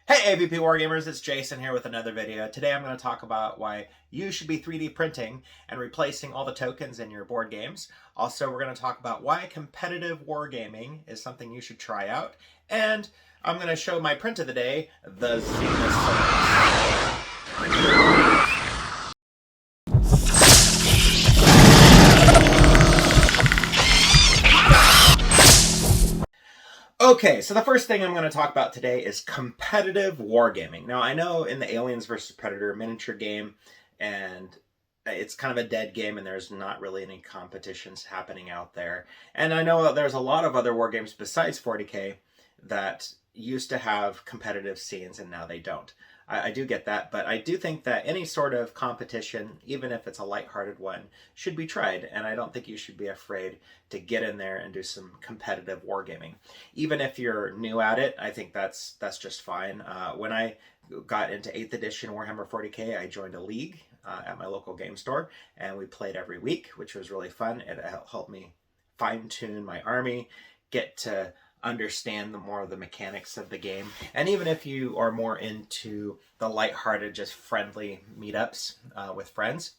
Hey AVP Wargamers, it's Jason here with another video. Today I'm going to talk about why you should be 3D printing and replacing all the tokens in your board games. Also, we're going to talk about why competitive wargaming is something you should try out. And I'm going to show my print of the day, the Zenith. Okay, so the first thing I'm going to talk about today is competitive wargaming. Now, I know in the Aliens vs. Predator miniature game, and it's kind of a dead game, and there's not really any competitions happening out there. And I know there's a lot of other war games besides 40K that used to have competitive scenes, and now they don't. I do get that, but I do think that any sort of competition, even if it's a lighthearted one, should be tried, and I don't think you should be afraid to get in there and do some competitive wargaming. Even if you're new at it, I think that's just fine. When I got into 8th edition Warhammer 40K, I joined a league at my local game store, and we played every week, which was really fun. It helped me fine-tune my army, get to understand more of the mechanics of the game. And even if you are more into the lighthearted, just friendly meetups with friends,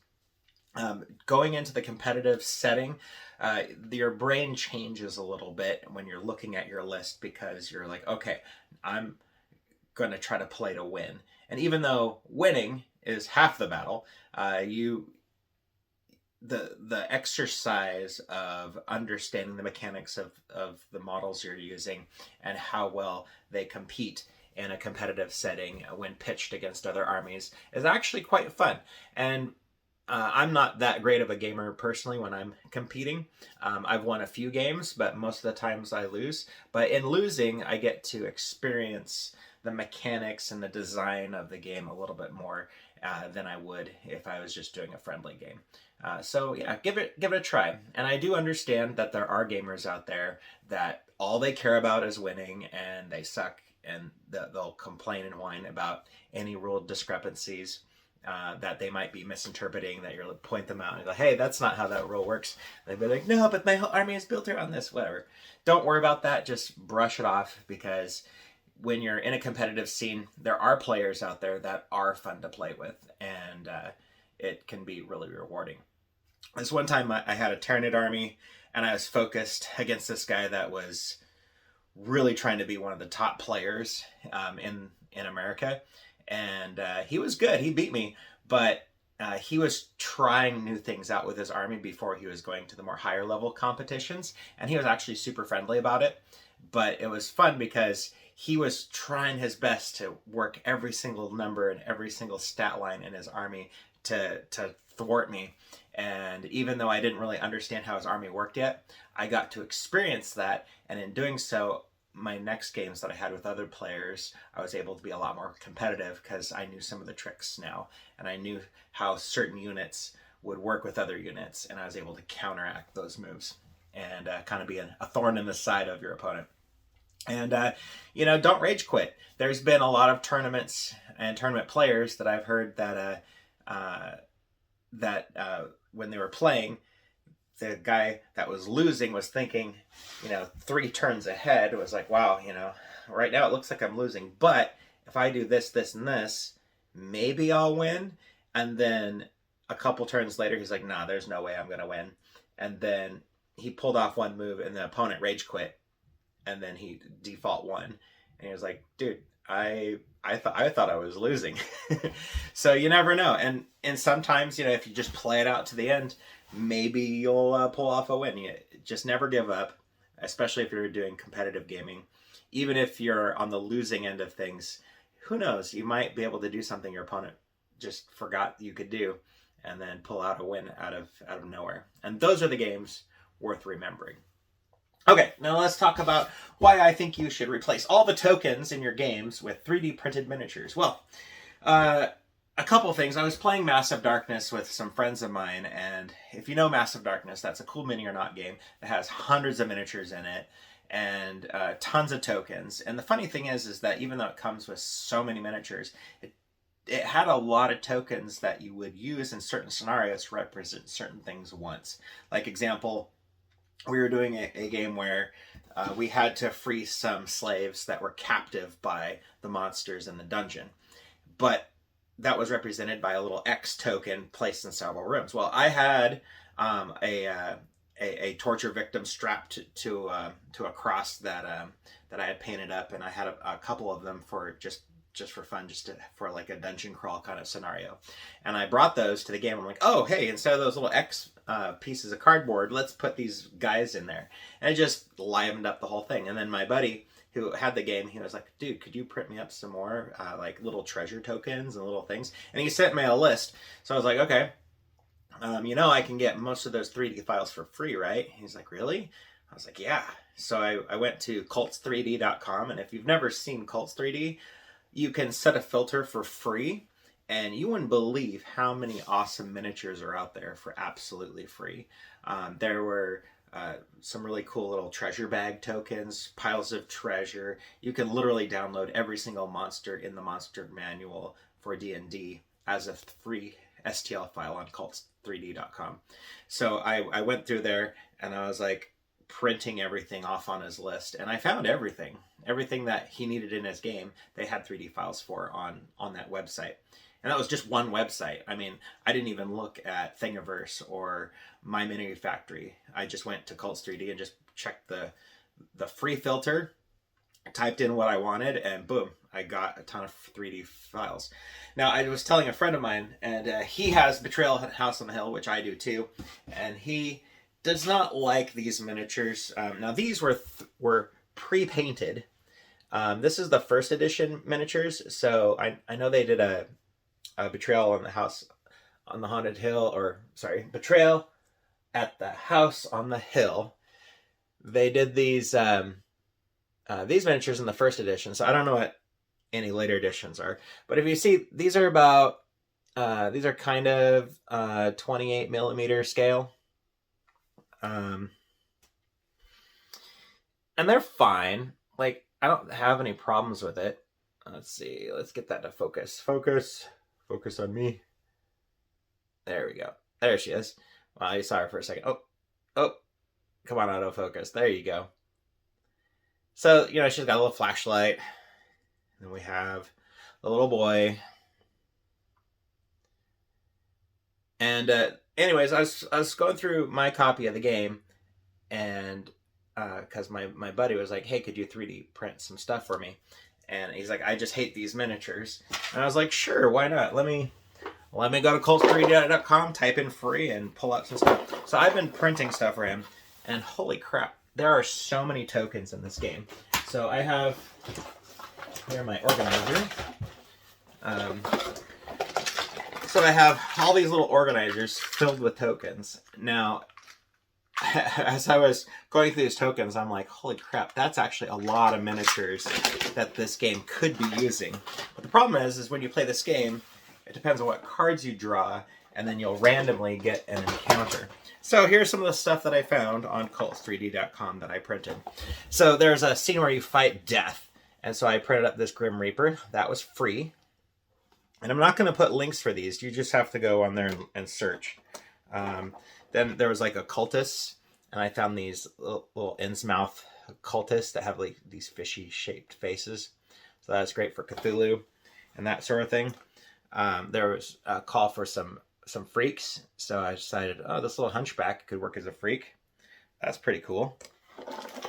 going into the competitive setting, your brain changes a little bit when you're looking at your list, because you're like, okay, I'm going to try to play to win. And even though winning is half the battle, the exercise of understanding the mechanics of the models you're using and how well they compete in a competitive setting when pitched against other armies is actually quite fun. And I'm not that great of a gamer personally when I'm competing. I've won a few games, but most of the times I lose. But in losing, I get to experience the mechanics and the design of the game a little bit more than I would if I was just doing a friendly game. So yeah, give it a try. And I do understand that there are gamers out there that all they care about is winning, and they suck, and they'll complain and whine about any rule discrepancies that they might be misinterpreting, that you'll point them out and go, hey, that's not how that rule works. They'll be like, no, but my whole army is built around this, whatever. Don't worry about that. Just brush it off, because when you're in a competitive scene, there are players out there that are fun to play with, and it can be really rewarding. This one time I had a Tyranid army, and I was focused against this guy that was really trying to be one of the top players in America. And he was good. He beat me, but he was trying new things out with his army before he was going to the more higher level competitions. And he was actually super friendly about it. But it was fun because he was trying his best to work every single number and every single stat line in his army to thwart me. And even though I didn't really understand how his army worked yet, I got to experience that. And in doing so, my next games that I had with other players, I was able to be a lot more competitive because I knew some of the tricks now, and I knew how certain units would work with other units, and I was able to counteract those moves and kind of be a thorn in the side of your opponent. And don't rage quit. There's been a lot of tournaments and tournament players that I've heard that when they were playing, the guy that was losing was thinking, 3 turns ahead. It was like, wow, right now it looks like I'm losing, but if I do this, this, and this, maybe I'll win. And then a couple turns later, he's like, nah, there's no way I'm going to win. And then he pulled off one move, and the opponent rage quit, and then he default won. And he was like, dude, I thought I was losing. So you never know. And sometimes, if you just play it out to the end, maybe you'll pull off a win. You just never give up, especially if you're doing competitive gaming. Even if you're on the losing end of things, who knows? You might be able to do something your opponent just forgot you could do, and then pull out a win out of nowhere. And those are the games worth remembering. Okay, now let's talk about why I think you should replace all the tokens in your games with 3D printed miniatures. Well, a couple things. I was playing Massive Darkness with some friends of mine, and if you know Massive Darkness, that's a cool mini or not game. It has hundreds of miniatures in it and tons of tokens. And the funny thing is that even though it comes with so many miniatures, it had a lot of tokens that you would use in certain scenarios to represent certain things once. Like example, we were doing a game where we had to free some slaves that were captive by the monsters in the dungeon. But that was represented by a little X token placed in several rooms. Well, I had a torture victim strapped to a cross that I had painted up, and I had a couple of them for just for fun, for like a dungeon crawl kind of scenario. And I brought those to the game. I'm like, oh, hey, instead of those little X pieces of cardboard, let's put these guys in there. And it just livened up the whole thing. And then my buddy who had the game, he was like, dude, could you print me up some more like little treasure tokens and little things? And he sent me a list. So I was like, okay, I can get most of those 3D files for free, right? He's like, really? I was like, yeah. So I went to cults3d.com, and if you've never seen Cults 3D, you can set a filter for free, and you wouldn't believe how many awesome miniatures are out there for absolutely free. There were some really cool little treasure bag tokens, piles of treasure. You can literally download every single monster in the monster manual for D&D as a free STL file on cults3d.com. So I went through there, and I was like printing everything off on his list, and I found everything that he needed in his game. They had 3D files for on that website. And that was just one website. I mean, I didn't even look at Thingiverse or My Mini Factory. I just went to Cults 3D and just checked the free filter, typed in what I wanted, and boom, I got a ton of 3D files. Now, I was telling a friend of mine, and he has Betrayal House on the Hill, which I do too, and he does not like these miniatures. Now, these were pre-painted. This is the first edition miniatures, so I know they did a Betrayal on the House on the Haunted Hill, or sorry, Betrayal at the House on the Hill. They did these miniatures in the first edition, so I don't know what any later editions are. But if you see, these are kind of 28 millimeter scale. And they're fine. Like, I don't have any problems with it. Let's see. Let's get that to focus. Focus on me. There we go. There she is. Well, I saw her for a second. Oh. Come on, autofocus. There you go. So, she's got a little flashlight. And we have the little boy. And anyways, I was going through my copy of the game, and because my buddy was like, hey, could you 3D print some stuff for me? And he's like, I just hate these miniatures. And I was like, sure, why not? Let me go to cults3d.com, type in free, and pull out some stuff. So I've been printing stuff for him, and holy crap, there are so many tokens in this game. So I have here my organizer. So I have all these little organizers filled with tokens. Now, as I was going through these tokens, I'm like, holy crap, that's actually a lot of miniatures that this game could be using. But the problem is when you play this game, it depends on what cards you draw, and then you'll randomly get an encounter. So here's some of the stuff that I found on cults3d.com that I printed. So there's a scene where you fight death, and so I printed up this Grim Reaper. That was free. And I'm not going to put links for these. You just have to go on there and search. Then there was like a cultist, and I found these little Innsmouth cultists that have like these fishy shaped faces. So that's great for Cthulhu and that sort of thing. There was a call for some freaks, so I decided, this little hunchback could work as a freak. That's pretty cool.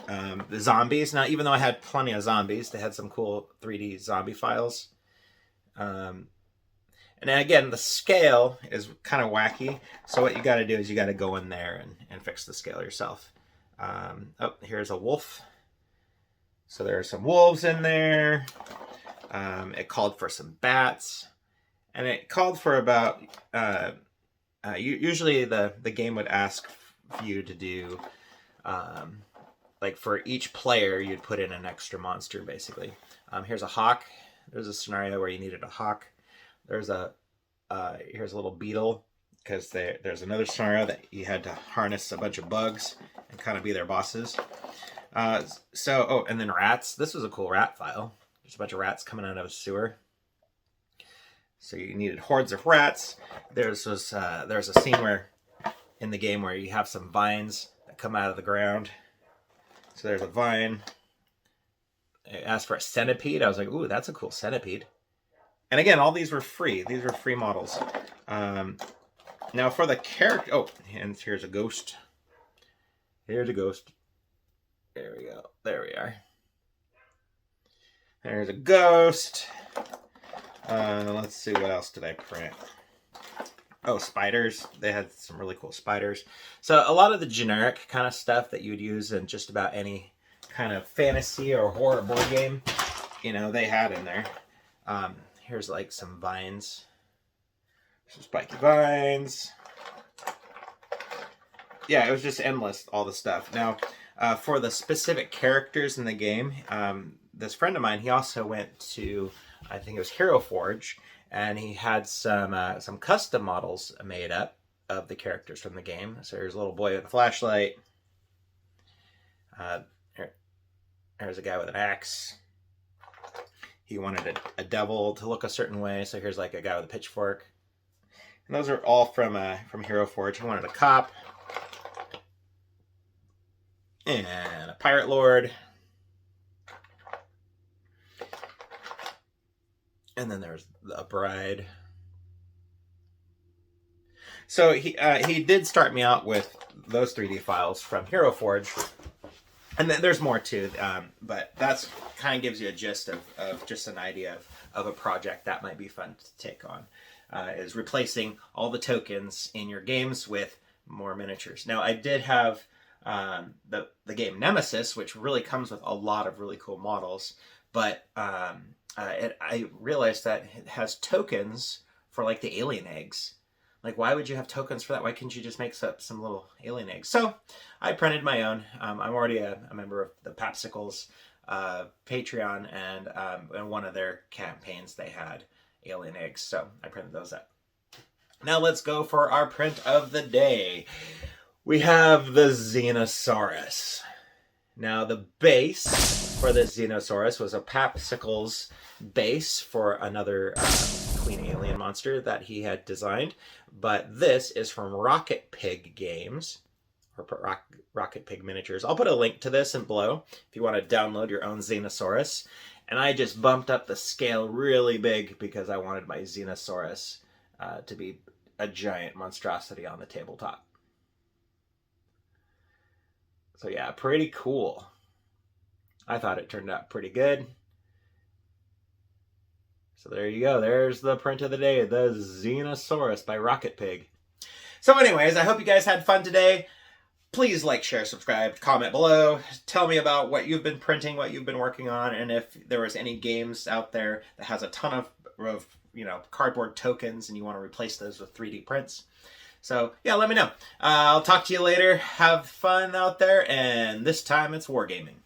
The zombies. Now, even though I had plenty of zombies, they had some cool 3D zombie files. And again, the scale is kind of wacky. So what you got to do is you got to go in there and fix the scale yourself. Here's a wolf. So there are some wolves in there. It called for some bats. And it called for about... usually the game would ask you to do... like for each player, you'd put in an extra monster, basically. Here's a hawk. There's a scenario where you needed a hawk. Here's a little beetle, because there's another scenario that you had to harness a bunch of bugs and kind of be their bosses. And then rats. This was a cool rat file. There's a bunch of rats coming out of a sewer. So you needed hordes of rats. There's a scene in the game where you have some vines that come out of the ground. So there's a vine. It asked for a centipede. I was like, ooh, that's a cool centipede. And again, all these were free. These were free models. Now for the character... Oh, and here's a ghost. Here's a ghost. There we go. There we are. There's a ghost. Let's see, what else did I print? Oh, spiders. They had some really cool spiders. So a lot of the generic kind of stuff that you would use in just about any kind of fantasy or horror board game, you know, they had in there. Here's like some vines. Some spiky vines. Yeah, it was just endless, all the stuff. Now, for the specific characters in the game, this friend of mine, he also went to, I think it was Hero Forge, and he had some custom models made up of the characters from the game. So there's a little boy with a flashlight. There's a guy with an axe. He wanted a devil to look a certain way, so here's like a guy with a pitchfork. And those are all from Hero Forge. He wanted a cop. And a pirate lord. And then there's a bride. So he did start me out with those 3D files from Hero Forge. And then there's more too, but that's kind of gives you a gist of just an idea of a project that might be fun to take on. Is replacing all the tokens in your games with more miniatures. Now I did have the game Nemesis, which really comes with a lot of really cool models, but I realized that it has tokens for like the alien eggs. Like, why would you have tokens for that? Why couldn't you just make some little alien eggs? So I printed my own. I'm already a member of the Papskles Patreon, and in one of their campaigns they had alien eggs, so I printed those up. Now let's go for our print of the day. We have the Xenosaurus. Now the base for the Xenosaurus was a Papskles base for another Queen Alien monster that he had designed, but this is from Rocket Pig Games, or Rocket Pig Miniatures. I'll put a link to this in below if you want to download your own Xenosaurus. And I just bumped up the scale really big because I wanted my Xenosaurus to be a giant monstrosity on the tabletop. So yeah, pretty cool. I thought it turned out pretty good. So there you go. There's the print of the day, the Xenosaurus by Rocket Pig. So anyways, I hope you guys had fun today. Please like, share, subscribe, comment below. Tell me about what you've been printing, what you've been working on, and if there was any games out there that has a ton of cardboard tokens and you want to replace those with 3D prints. So yeah, let me know. I'll talk to you later. Have fun out there, and this time it's wargaming.